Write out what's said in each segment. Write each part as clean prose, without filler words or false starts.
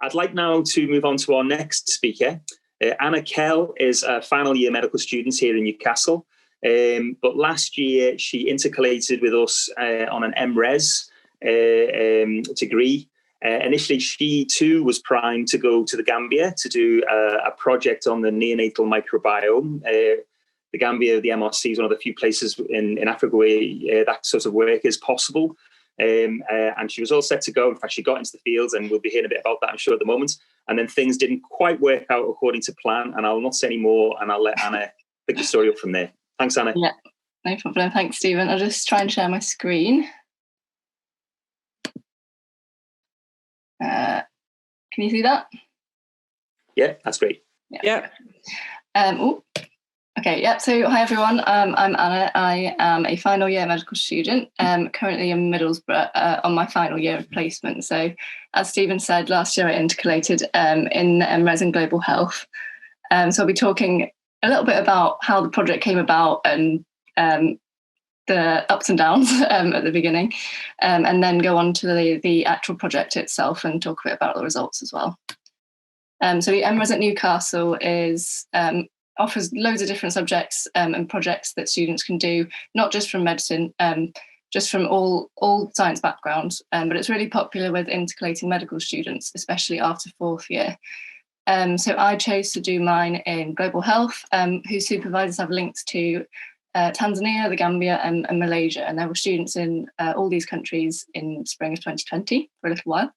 I'd like now to move on to our next speaker. Anna Kell is a final year medical student here in Newcastle, but last year she intercalated with us on an MRes degree. Initially, she too was primed to go to the Gambia to do a project on the neonatal microbiome. The Gambia, the MRC, is one of the few places in Africa where that sort of work is possible. And she was all set to go. In fact, she got into the fields, and we'll be hearing a bit about that, I'm sure, at the moment. And then things didn't quite work out according to plan, and I'll not say any more, and I'll let Anna pick the story up from there. Thanks, Anna. Yeah, no problem. Thanks, Stephen. I'll just try and share my screen. Can you see that? Yeah, that's great. Yeah. Okay, yeah, so hi everyone, I'm Anna. I am a final year medical student, currently in Middlesbrough on my final year of placement. So as Stephen said, last year I intercalated in MRes and Global Health. So I'll be talking a little bit about how the project came about and the ups and downs at the beginning, and then go on to the actual project itself and talk a bit about the results as well. So the MRes at Newcastle offers loads of different subjects and projects that students can do, not just from medicine, just from all science backgrounds, but it's really popular with intercalating medical students, especially after fourth year. So I chose to do mine in Global Health, whose supervisors have links to Tanzania, the Gambia and Malaysia, and there were students in all these countries in spring of 2020 for a little while.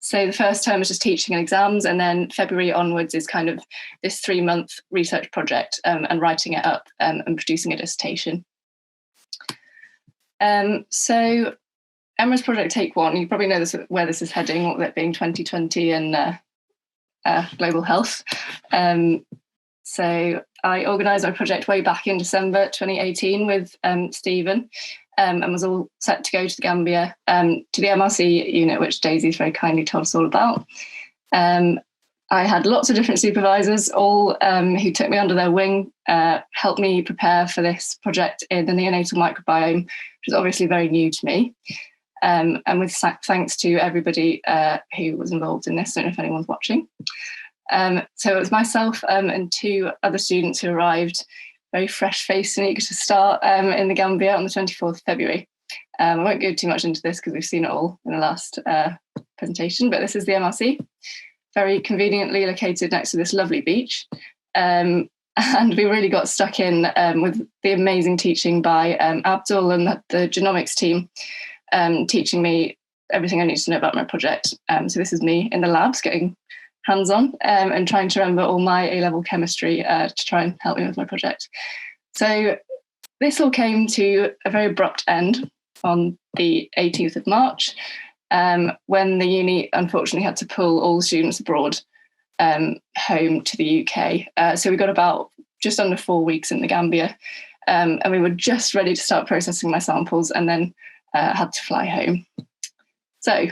So the first term was just teaching and exams, and then February onwards is kind of this 3-month research project and writing it up and producing a dissertation. So MRes Project Take One, you probably know where this is heading, what that being 2020 and global health. So I organised my project way back in December 2018 with Stephen. And was all set to go to the Gambia, to the MRC unit, which Daisy's very kindly told us all about. I had lots of different supervisors, all who took me under their wing, helped me prepare for this project in the neonatal microbiome, which is obviously very new to me. And with thanks to everybody who was involved in this. I don't know if anyone's watching. So it was myself and 2 other students who arrived very fresh-faced and eager to start in the Gambia on the 24th of February. I won't go too much into this because we've seen it all in the last presentation, but this is the MRC, very conveniently located next to this lovely beach. And we really got stuck in with the amazing teaching by Abdul and the genomics team, teaching me everything I needed to know about my project. So this is me in the labs getting hands-on and trying to remember all my A-level chemistry to try and help me with my project. So this all came to a very abrupt end on the 18th of March when the uni unfortunately had to pull all students abroad home to the UK. So we got about just under 4 weeks in the Gambia and we were just ready to start processing my samples and then had to fly home. So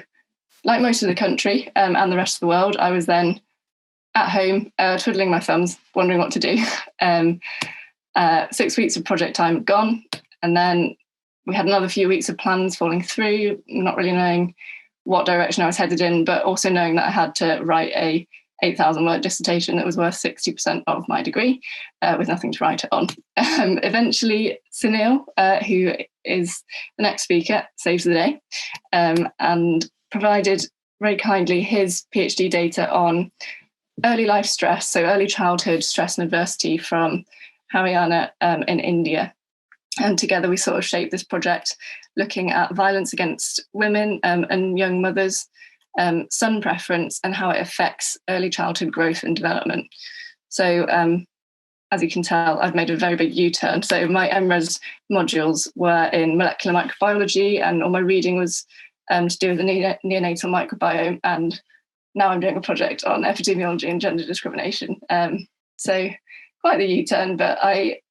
like most of the country and the rest of the world, I was then at home, twiddling my thumbs, wondering what to do. 6 weeks of project time gone. And then we had another few weeks of plans falling through, not really knowing what direction I was headed in, but also knowing that I had to write a 8,000-word dissertation that was worth 60% of my degree with nothing to write it on. Eventually, Sunil, who is the next speaker, saves the day and provided very kindly his PhD data on early life stress, so early childhood stress and adversity from Haryana in India. And together we sort of shaped this project looking at violence against women and young mothers, sun preference and how it affects early childhood growth and development. So as you can tell, I've made a very big U-turn. So my MRes modules were in molecular microbiology and all my reading was to do with the neonatal microbiome, and now I'm doing a project on epidemiology and gender discrimination. So quite the U-turn, but I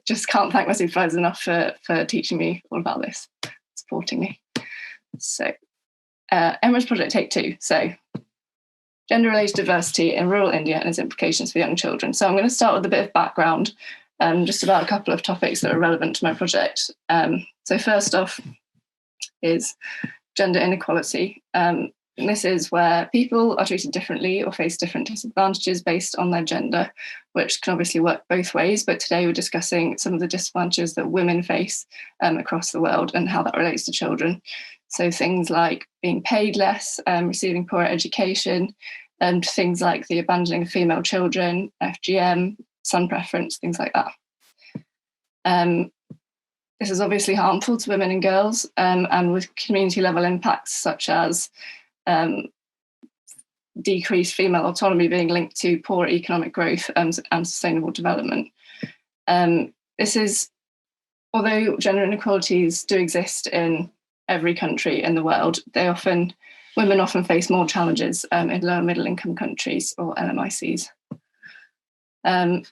just can't thank my supervisors enough for teaching me all about this, supporting me. So MRes Project Take Two. So gender-related diversity in rural India and its implications for young children. So I'm going to start with a bit of background, just about a couple of topics that are relevant to my project. So first off is gender inequality. And this is where people are treated differently or face different disadvantages based on their gender, which can obviously work both ways. But today we're discussing some of the disadvantages that women face across the world and how that relates to children. So things like being paid less, receiving poorer education, and things like the abandoning of female children, FGM, son preference, things like that. This is obviously harmful to women and girls, and with community level impacts such as decreased female autonomy being linked to poor economic growth and sustainable development. This is, although gender inequalities do exist in every country in the world, women often face more challenges in lower middle income countries or LMICs. And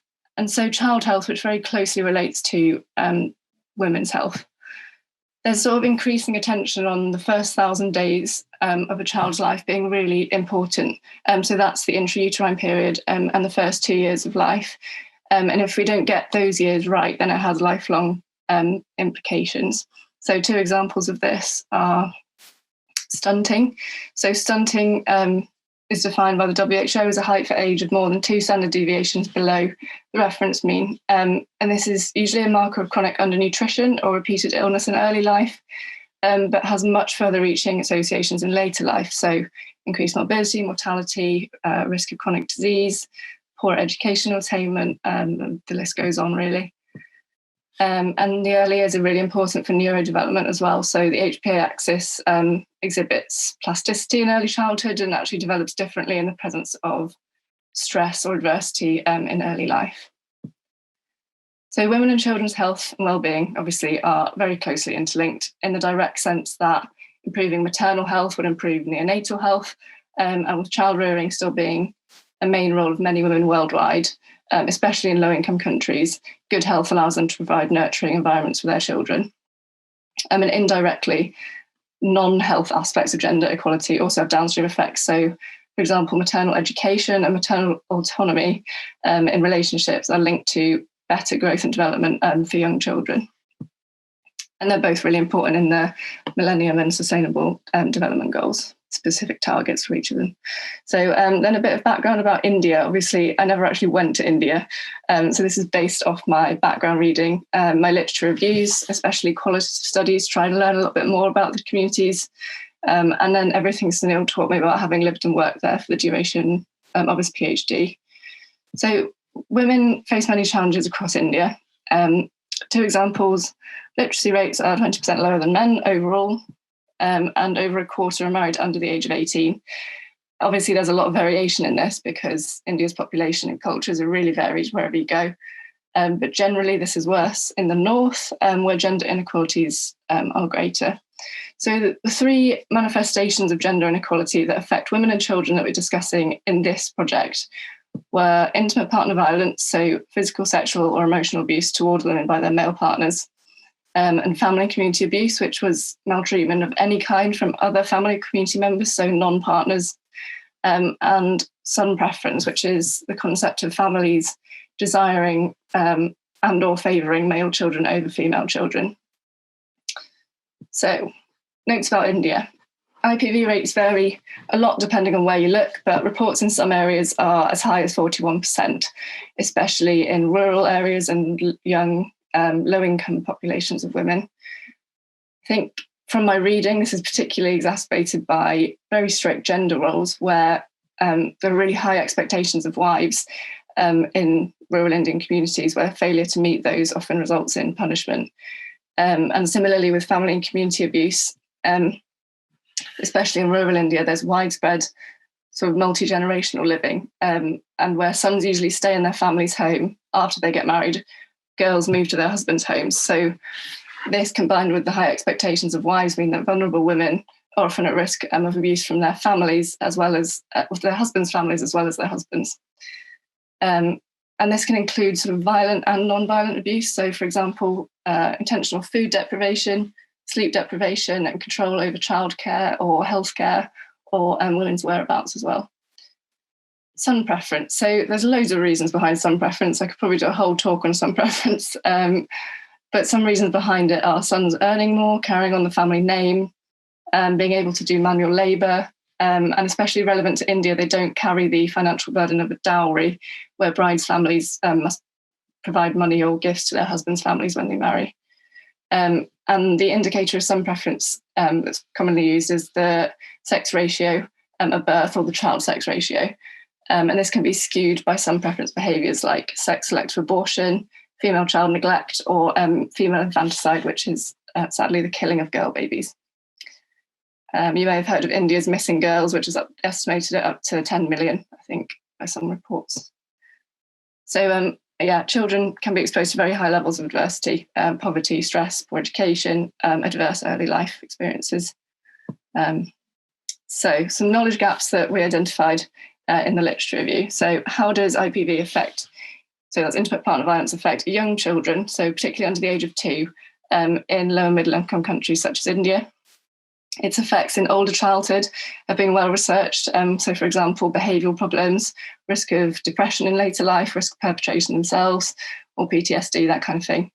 so child health, which very closely relates to women's health. There's sort of increasing attention on the first 1,000 days of a child's life being really important. So that's the intrauterine period and the first 2 years of life. And if we don't get those years right, then it has lifelong implications. So 2 examples of this are stunting. So stunting is defined by the WHO as a height for age of more than 2 standard deviations below the reference mean. And this is usually a marker of chronic undernutrition or repeated illness in early life, but has much further reaching associations in later life. So increased morbidity, mortality, risk of chronic disease, poor educational attainment, the list goes on really. And the early years are really important for neurodevelopment as well. So the HPA axis exhibits plasticity in early childhood and actually develops differently in the presence of stress or adversity in early life. So women and children's health and well-being obviously are very closely interlinked in the direct sense that improving maternal health would improve neonatal health, and with child rearing still being a main role of many women worldwide, especially in low-income countries, good health allows them to provide nurturing environments for their children. And indirectly, non-health aspects of gender equality also have downstream effects. So, for example, maternal education and maternal autonomy in relationships are linked to better growth and development for young children. And they're both really important in the Millennium and Sustainable Development Goals, specific targets for each of them. So then a bit of background about India. Obviously, I never actually went to India. So this is based off my background reading, my literature reviews, especially qualitative studies, trying to learn a little bit more about the communities. And then everything Sunil taught me about having lived and worked there for the duration of his PhD. So women face many challenges across India. 2 examples: literacy rates are 20% lower than men overall, and over a quarter are married under the age of 18. Obviously, there's a lot of variation in this because India's population and cultures are really varied wherever you go. But generally, this is worse in the north, where gender inequalities are greater. So the 3 manifestations of gender inequality that affect women and children that we're discussing in this project were intimate partner violence, so physical, sexual or emotional abuse towards women by their male partners, and family and community abuse, which was maltreatment of any kind from other family community members, so non-partners, and son preference, which is the concept of families desiring and or favouring male children over female children. So, notes about India. IPV rates vary a lot depending on where you look, but reports in some areas are as high as 41%, especially in rural areas and young, low-income populations of women. I think from my reading, this is particularly exacerbated by very strict gender roles where there are really high expectations of wives in rural Indian communities where failure to meet those often results in punishment. And similarly with family and community abuse, especially in rural India, there's widespread sort of multi-generational living, and where sons usually stay in their family's home after they get married, girls move to their husbands' homes. So this, combined with the high expectations of wives, mean that vulnerable women are often at risk of abuse from their families, as well as their husbands' families, as well as their husbands. And this can include sort of violent and non-violent abuse. So, for example, intentional food deprivation, sleep deprivation, and control over childcare or healthcare, or women's whereabouts as well. Son preference. So there's loads of reasons behind son preference. I could probably do a whole talk on son preference. But some reasons behind it are sons earning more, carrying on the family name, being able to do manual labour, and especially relevant to India, they don't carry the financial burden of a dowry, where brides' families must provide money or gifts to their husbands' families when they marry. And the indicator of some preference that's commonly used is the sex ratio at birth, or the child sex ratio. And this can be skewed by some preference behaviours like sex-selective abortion, female child neglect, or female infanticide, which is sadly the killing of girl babies. You may have heard of India's missing girls, which is estimated at up to 10 million, I think, by some reports. So, children can be exposed to very high levels of adversity, poverty, stress, poor education, adverse early life experiences. So some knowledge gaps that we identified in the literature review. So how does IPV affect, so that's intimate partner violence, affect young children, so particularly under the age of 2, in low and middle income countries such as India? Its effects in older childhood have been well researched. So, for example, behavioural problems, risk of depression in later life, risk of perpetrating themselves, or PTSD, that kind of thing.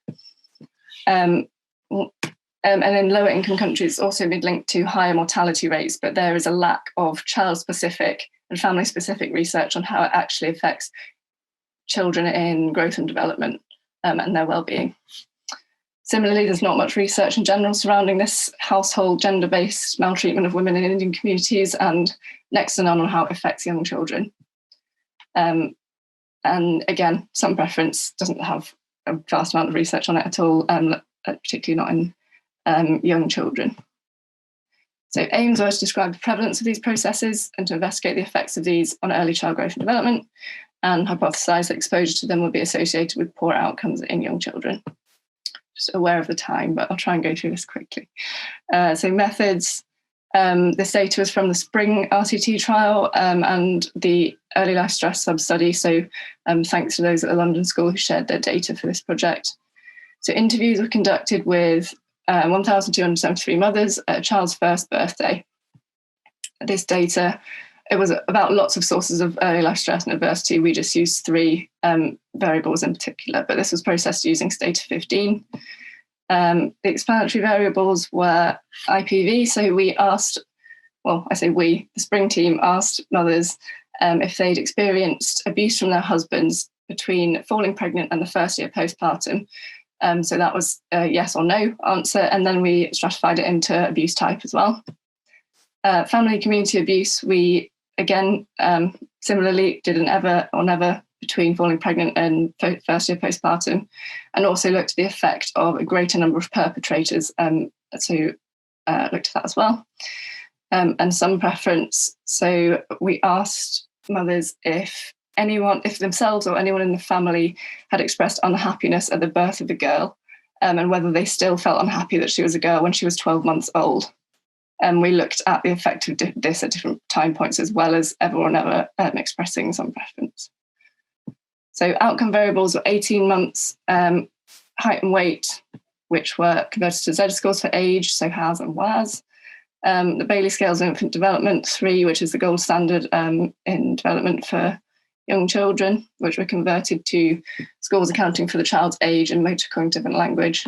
And in lower income countries, it's also been linked to higher mortality rates, but there is a lack of child-specific and family-specific research on how it actually affects children in growth and development and their well-being. Similarly, there's not much research in general surrounding this household gender-based maltreatment of women in Indian communities, and next to none on how it affects young children. And again, some preference doesn't have a vast amount of research on it at all, particularly not in young children. So aims were to describe the prevalence of these processes and to investigate the effects of these on early child growth and development, and hypothesise that exposure to them would be associated with poor outcomes in young children. Just aware of the time, but I'll try and go through this quickly. So methods, this data was from the Spring RCT trial and the Early Life Stress sub-study. So thanks to those at the London School who shared their data for this project. So interviews were conducted with 1,273 mothers at a child's first birthday. This data, it was about lots of sources of early life stress and adversity. We just used 3 variables in particular, but this was processed using Stata 15. The explanatory variables were IPV. So we asked, well, I say we, the Spring team asked mothers if they'd experienced abuse from their husbands between falling pregnant and the first year postpartum. So that was a yes or no answer. And then we stratified it into abuse type as well. Family community abuse, we again, similarly did an ever or never between falling pregnant and first year postpartum, and also looked at the effect of a greater number of perpetrators. So looked at that as well. And some preference. So we asked mothers if themselves or anyone in the family had expressed unhappiness at the birth of the girl, and whether they still felt unhappy that she was a girl when she was 12 months old. And we looked at the effect of this at different time points, as well as ever or never expressing some preference. So outcome variables were 18 months, height and weight, which were converted to Z-scores for age, so has and was. The Bailey scales of infant development, 3, which is the gold standard in development for young children, which were converted to scores accounting for the child's age and motor, cognitive and language.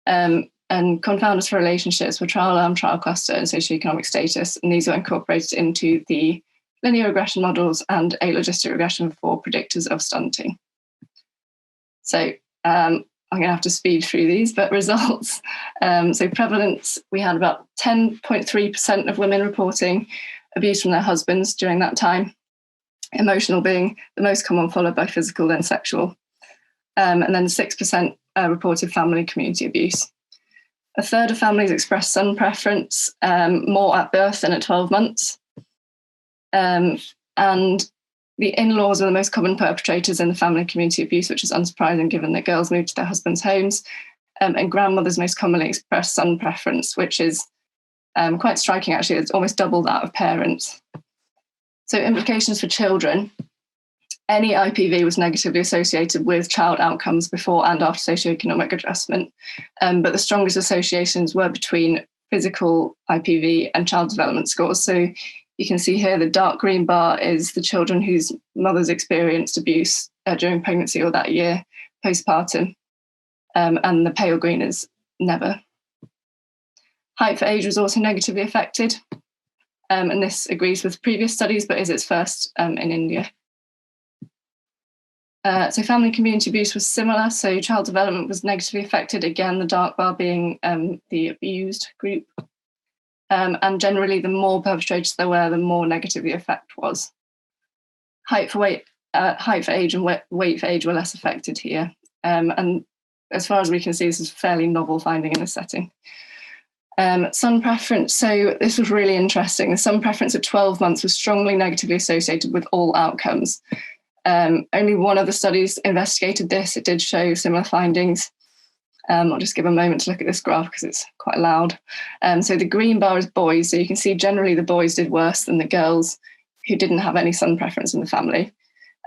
And confounders for relationships were trial arm, trial cluster, and socioeconomic status. And these were incorporated into the linear regression models and a logistic regression for predictors of stunting. So I'm going to have to speed through these, but results. So prevalence, we had about 10.3% of women reporting abuse from their husbands during that time. Emotional being the most common, followed by physical, then sexual. And then 6% reported family community abuse. A third of families expressed some preference, more at birth than at 12 months. And the in-laws are the most common perpetrators in the family community abuse, which is unsurprising given that girls moved to their husbands' homes. And grandmothers most commonly express some preference, which is quite striking, actually. It's almost double that of parents. So implications for children. Any IPV was negatively associated with child outcomes before and after socioeconomic adjustment, but the strongest associations were between physical IPV and child development scores. So you can see here the dark green bar is the children whose mothers experienced abuse during pregnancy or that year postpartum, and the pale green is never. Height for age was also negatively affected. And this agrees with previous studies, but is its first in India. So family and community abuse was similar. So child development was negatively affected, again, the dark bar being the abused group. And generally, the more perpetrators there were, the more negative the effect was. Height for age and weight for age were less affected here. And as far as we can see, this is a fairly novel finding in this setting. Son preference, so this was really interesting. The son preference at 12 months was strongly negatively associated with all outcomes. Only one of the studies investigated this. It did show similar findings. I'll just give a moment to look at this graph because it's quite loud. So the green bar is boys. So you can see generally the boys did worse than the girls who didn't have any son preference in the family.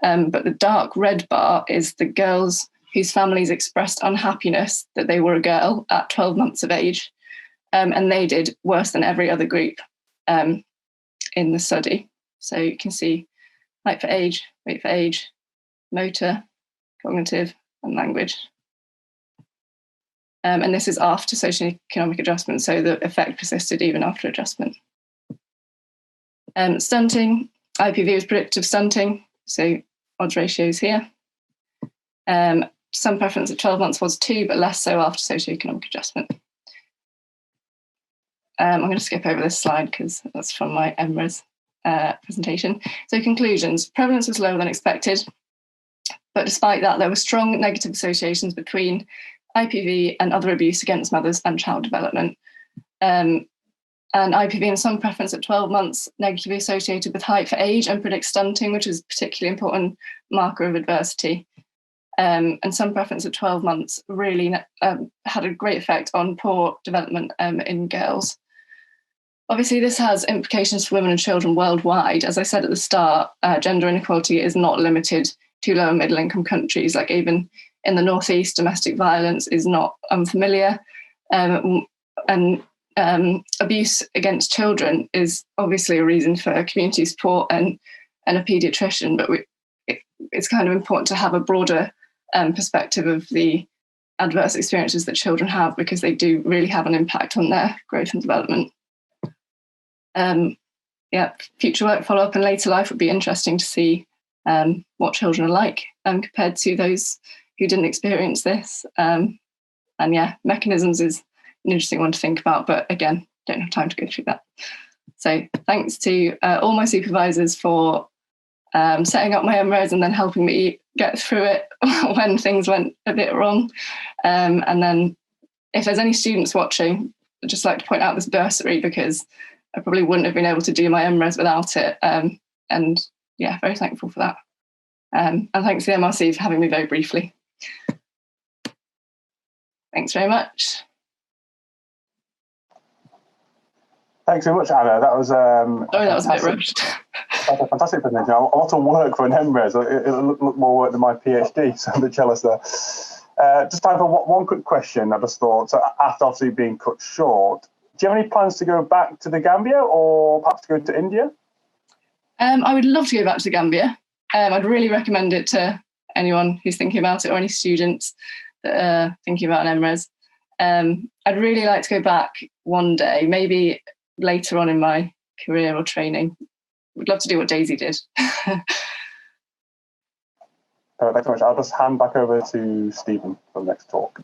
But the dark red bar is the girls whose families expressed unhappiness that they were a girl at 12 months of age. And they did worse than every other group in the study. So you can see height for age, weight for age, motor, cognitive, and language. And this is after socioeconomic adjustment, so the effect persisted even after adjustment. Stunting, IPV was predictive of stunting, so odds ratios here. Some preference at 12 months was 2, but less so after socioeconomic adjustment. I'm going to skip over this slide because that's from my MRes presentation. So conclusions, prevalence was lower than expected, but despite that, there were strong negative associations between IPV and other abuse against mothers and child development. And IPV and some preference at 12 months negatively associated with height for age and predict stunting, which is a particularly important marker of adversity. And some preference at 12 months really had a great effect on poor development in girls. Obviously, this has implications for women and children worldwide. As I said at the start, gender inequality is not limited to low and middle income countries. Like even in the Northeast, domestic violence is not unfamiliar. And abuse against children is obviously a reason for community support and a paediatrician, but it's kind of important to have a broader perspective of the adverse experiences that children have, because they do really have an impact on their growth and development. Future work follow-up in later life would be interesting to see what children are like compared to those who didn't experience this. Mechanisms is an interesting one to think about, but again, don't have time to go through that. So thanks to all my supervisors for setting up my MRes and then helping me get through it when things went a bit wrong. And then if there's any students watching, I'd just like to point out this bursary because I probably wouldn't have been able to do my MRes without it. Very thankful for that. And thanks to the MRC for having me very briefly. Thanks very much. Thanks very much, Anna. That was sorry, that was a bit rushed. That's a fantastic presentation. A lot of work for an MRes. It'll look more work than my PhD, so I'm a bit jealous there. Just time for one quick question. I just thought, so after obviously being cut short, do you have any plans to go back to the Gambia or perhaps to go to India? I would love to go back to the Gambia. I'd really recommend it to anyone who's thinking about it or any students that are thinking about an MRes. I'd really like to go back one day, maybe later on in my career or training. Would love to do what Daisy did. Thanks so much. I'll just hand back over to Stephen for the next talk.